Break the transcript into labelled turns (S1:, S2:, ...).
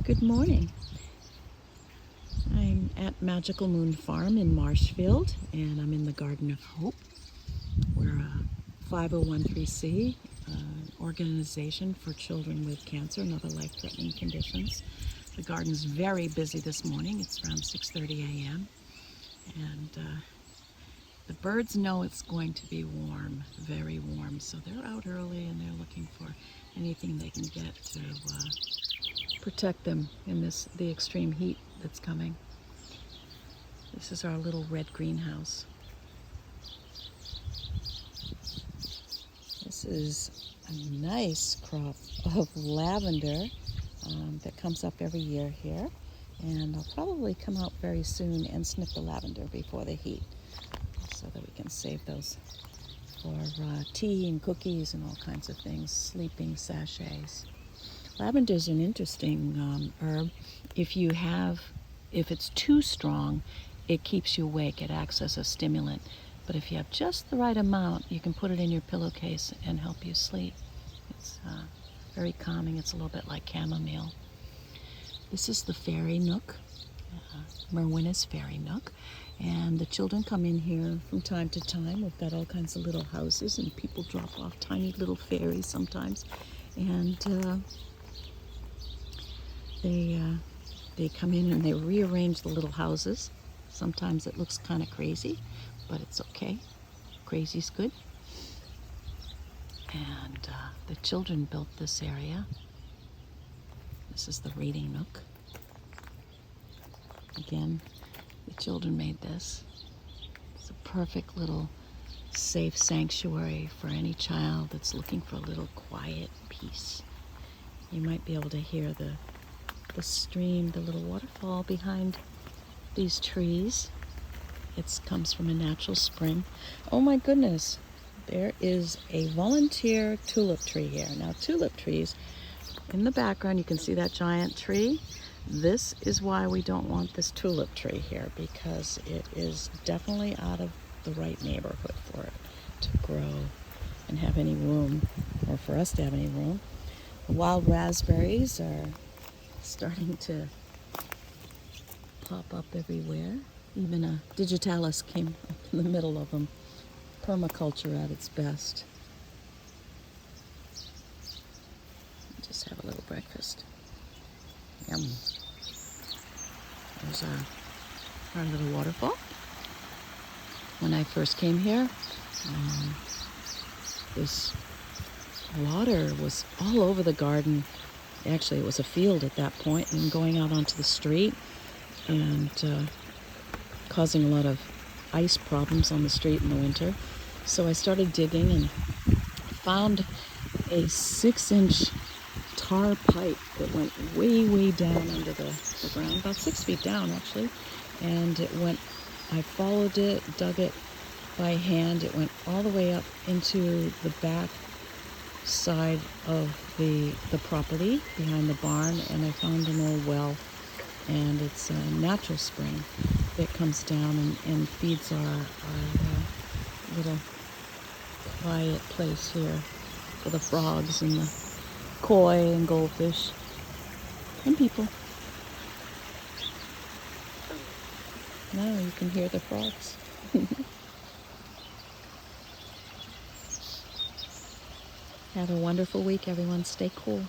S1: Good morning. I'm at Magical Moon Farm in Marshfield, and I'm in the Garden of Hope. We're a 501(c) organization for children with cancer and other life-threatening conditions. The garden's very busy this morning. It's around 6:30 a.m. and the birds know it's going to be warm, very warm, so they're out early and they're looking for anything they can get to protect them in the extreme heat that's coming. This is our little red greenhouse. This is a nice crop of lavender that comes up every year here, and I'll probably come out very soon and snip the lavender before the heat so that we can save those for tea and cookies and all kinds of things, sleeping sachets. Lavender is an interesting herb. If it's too strong, it keeps you awake. It acts as a stimulant. But if you have just the right amount, you can put it in your pillowcase and help you sleep. It's very calming. It's a little bit like chamomile. This is the fairy nook, Merwinna's fairy nook. And the children come in here from time to time. We've got all kinds of little houses, and people drop off tiny little fairies sometimes. And they come in and they rearrange the little houses. Sometimes it looks kind of crazy, but it's okay. Crazy's good. And the children built this area. This is the reading nook. Again, the children made this. It's a perfect little safe sanctuary for any child that's looking for a little quiet peace. You might be able to hear the stream, the little waterfall behind these trees. It comes from a natural spring. Oh my goodness, there is a volunteer tulip tree here. Now, tulip trees, in the background you can see that giant tree. This is why we don't want this tulip tree here, because it is definitely out of the right neighborhood for it to grow and have any room, or for us to have any room. The wild raspberries are starting to pop up everywhere. Even a digitalis came up in the middle of them. Permaculture at its best. Just have a little breakfast. Yum. There's our little waterfall. When I first came here, this water was all over the garden. Actually, it was a field at that point, and going out onto the street and causing a lot of ice problems on the street in the winter. So I started digging and found a 6-inch tar pipe that went way down under the ground, about 6 feet down actually. And I followed it, dug it by hand. It went all the way up into the back side of the property behind the barn, and I found an old well, and it's a natural spring that comes down and feeds our little quiet place here for the frogs and the koi and goldfish and people. Now you can hear the frogs. Have a wonderful week, everyone. Stay cool.